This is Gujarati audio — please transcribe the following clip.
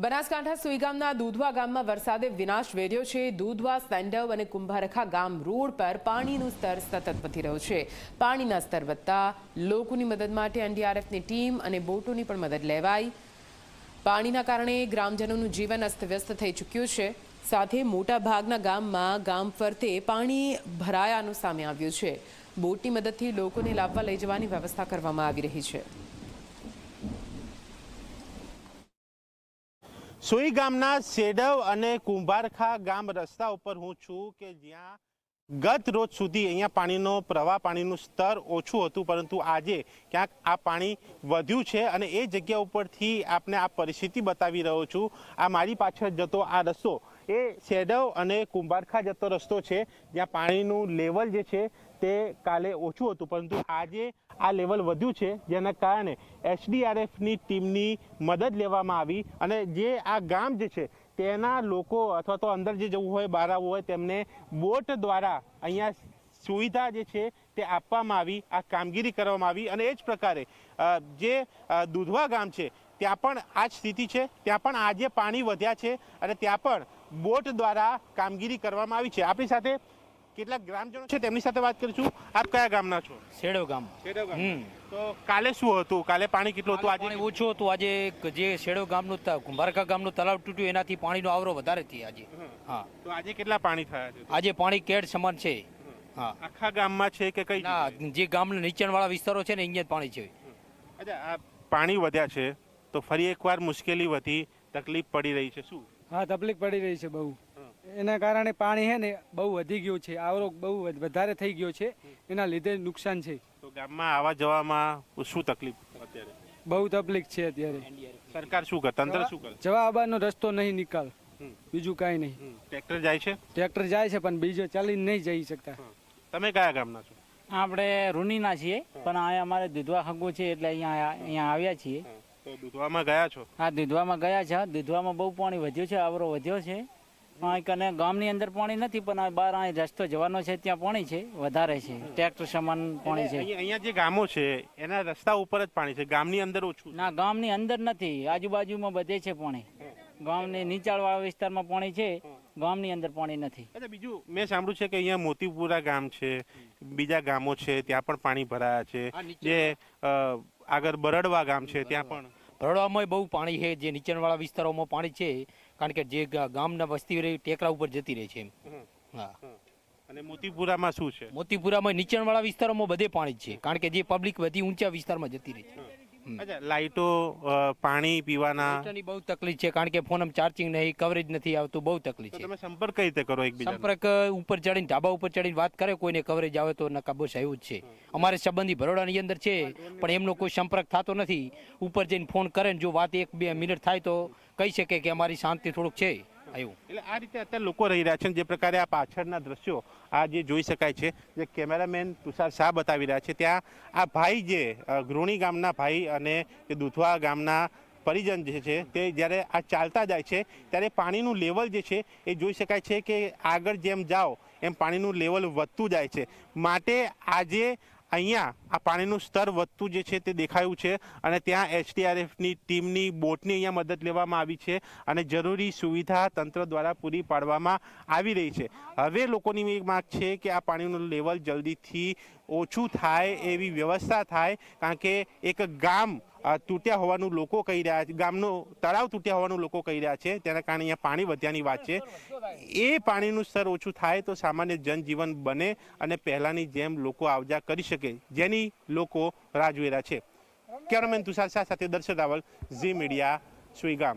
બનાસકાંઠા સુઈગામના દૂધવા ગામમાં વરસાદે વિનાશ વેર્યો છે। દૂધવા, સેંડવ અને કુંભારખા ગામ રોડ પર પાણીનું સ્તર સતત વધી રહ્યું છે। પાણીના સ્તર વધતા લોકોની મદદ માટે એનડીઆરએફની ટીમ અને બોટોની પણ મદદ લેવાઈ। પાણીના કારણે ગ્રામજનોનું જીવન અસ્તવ્યસ્ત થઈ ચૂક્યું છે। સાથે મોટા ભાગના ગામમાં ગામ ફરતે પાણી ભરાયાનું સામે આવ્યું છે। બોટની મદદથી લોકોને લાવવા લઈ જવાની વ્યવસ્થા કરવામાં આવી રહી છે। સોઈ ગામના સેડવ અને કુંભારખા ગામ રસ્તા ઉપર હું છું કે જ્યાં ગત રોજ સુધી અહીંયા પાણીનો પ્રવાહ, પાણીનું સ્તર ઓછું હતું, પરંતુ આજે ક્યાંક આ પાણી વધ્યું છે અને એ જગ્યા ઉપરથી આપને આ પરિસ્થિતિ બતાવી રહ્યો છું। આ મારી પાછળ જતો આ રસ્તો એ સેડવ અને કુંભારખા જતો રસ્તો છે, જ્યાં પાણીનું લેવલ જે છે તે કાલે ઓછું હતું, પરંતુ આજે આ લેવલ વધ્યું છે, જેના કારણે એસડીઆરએફની ટીમની મદદ લેવામાં આવી અને જે આ ગામ જે છે તેના લોકો અથવા તો અંદર જે જવું હોય, બહાર આવવું હોય, તેમને બોટ દ્વારા અહીંયા સુવિધા જે છે તે આપવામાં આવી, આ કામગીરી કરવામાં આવી। અને એ જ પ્રકારે જે દૂધવા ગામ છે ત્યાં પણ આ જ સ્થિતિ છે। ત્યાં પણ આજે પાણી વધ્યા છે અને ત્યાં પણ બોટ દ્વારા કામગીરી કરવામાં આવી છે। આપણી સાથે કેટલાક ગ્રામજનો છે, તેમની સાથે વાત કરીશું। આપ કયા ગામના છો? સેડવ ગામ। સેડવ ગામ। તો કાલે શું હતું? કાલે પાણી કેટલું હતું? આજે ઓછું હતું। આજે જે સેડવ ગામનું કુંભારખા ગામનું તળાવ તૂટ્યું, એનાથી પાણીનો આવરો વધારે થયો આજે। હા, તો આજે કેટલા પાણી થયા છે? આજે પાણી કેડ સમાન છે। હા, આખા ગામમાં છે કે કઈ? ના, જે ગામના નીચાણવાળા વિસ્તારો છે ને, અહીંયા જ પાણી છે। અચ્છા, આ પાણી વધ્યા છે તો ફરી એકવાર મુશ્કેલી વધી, તકલીફ પડી રહી છે, શું? હા, તકલીફ પડી રહી છે બહુ। એના કારણે પાણી છે ને બહુ વધી ગયું છે, આવરો બહુ વધારે થઈ ગયો છે, એના લીધે નુકસાન છે। તો ગામમાં આવવા જવામાં શું તકલીફ અત્યારે? બહુ તકલીફ છે અત્યારે। સરકાર શું કરે, તંત્ર શું કરે? જવા આવવાનો રસ્તો નહીં, નિકાલ, બીજું કાંઈ નહીં। ટ્રેક્ટર જાય છે? ટ્રેક્ટર જાય છે પણ બીજો ચાલીને નહીં જઈ શકતા। તમે કયા ગામના છો? આપણે રૂનીના છીએ, પણ અહીંયા અમારે દૂધવા ખગું છે એટલે અહીંયા આવ્યા છીએ। તો દૂધવામાં ગયા છો? હા, દૂધવામાં ગયા છે। દૂધવામાં બહુ પાણી વધ્યું છે, આવરો વધ્યો છે। કને ગામની અંદર પાણી નથી, પણ બહાર અહીં રસ્તો જવાનો છે ત્યાં પાણી છે, વધારે છે, ટ્રેક્ટર સમાન પાણી છે। અહીંયા જે ગામો છે એના રસ્તા ઉપર જ પાણી છે, ગામની અંદર ઓછું? ના, ગામની અંદર નથી, આજુબાજુમાં બધે છે પાણી। ગામની નીચાણવાળા વિસ્તારમાં પાણી છે, ગામની અંદર પાણી નથી। અચ્છા, બીજું મેં સાંભળ્યું છે કે અહીંયા મોતીપુરા ગામ છે, બીજા ગામો છે, ત્યાં પણ પાણી ભરાયા છે। જે આગળ બરડવા ગામ છે ત્યાં પણ બરોડામાં બહુ પાણી છે, જે નીચાણવાળા વિસ્તારોમાં પાણી છે, કારણ કે જે ગામના વસ્તી રહી ટેકરા ઉપર જતી રહી છે। હા, અને મોતીપુરામાં શું છે? મોતીપુરામાં નીચાણવાળા વિસ્તારોમાં બધે પાણી જ છે, કારણ કે જે પબ્લિક બધી ઊંચા વિસ્તારમાં જતી રહી છે। અચ્છા, લાઈટો, પાણી પીવાના બહુ તકલીફ છે, કારણ કે ફોનમાં ચાર્જિંગ નહીં, કવરેજ નથી આવતું, બહુ તકલીફ છે। તમે સંપર્ક કઈ રીતે કરો એકબીજા? સંપર્ક ઉપર ચડીને, ઢાબા ઉપર ચડીને વાત કરે, કોઈને કવરેજ આવે તો નકા બસ એવું જ છે। અમારે સંબંધી બરોડાની અંદર છે, પણ એમનો કોઈ સંપર્ક થતો નથી। ઉપર જઈને ફોન કરે ને જો વાત 1-2 મિનિટ થાય તો કહી શકે કે અમારી શાંતિ થોડુંક છે એવું। એટલે આ રીતે અત્યારે લોકો રહી રહ્યા છે। જે પ્રકારે આ પાછળના દ્રશ્યો આ જે જોઈ શકાય છે, જે કેમેરામેન તુષાર શાહ બતાવી રહ્યા છે, ત્યાં આ ભાઈ જે ગૃણી ગામના ભાઈ અને જે દૂધવા ગામના પરિજન જે છે તે જ્યારે આ ચાલતા જાય છે ત્યારે પાણીનું લેવલ જે છે એ જોઈ શકાય છે કે આગળ જેમ જાઓ એમ પાણીનું લેવલ વધતું જાય છે। માટે આજે અહીંયા આ પાણીનું સ્તર વધતું જે છે તે દેખાયું છે અને ત્યાં એસડીઆરએફની ટીમની બોટની અહીંયા મદદ લેવામાં આવી છે અને જરૂરી સુવિધા તંત્ર દ્વારા પૂરી પાડવામાં આવી રહી છે। હવે લોકોની એક માંગ છે કે આ પાણીનું લેવલ જલ્દીથી ઓછું થાય, એવી વ્યવસ્થા થાય, કારણ કે એક ગામ તૂટ્યા હોવાનું લોકો કહી રહ્યા છે, ગામનો તળાવ તૂટ્યા હોવાનું લોકો કહી રહ્યા છે, તેના કારણે અહીંયા પાણી વધ્યાની વાત છે। એ પાણીનું સ્તર ઓછું થાય તો સામાન્ય જનજીવન બને અને પહેલાંની જેમ લોકો આવજા કરી શકે, જેની લોકો રાહ જોઈ રહ્યા છે। કેમેરામેન તુષાર શાહ સાથે દર્શન રાવલ, ઝી મીડિયા, સુઈગામ।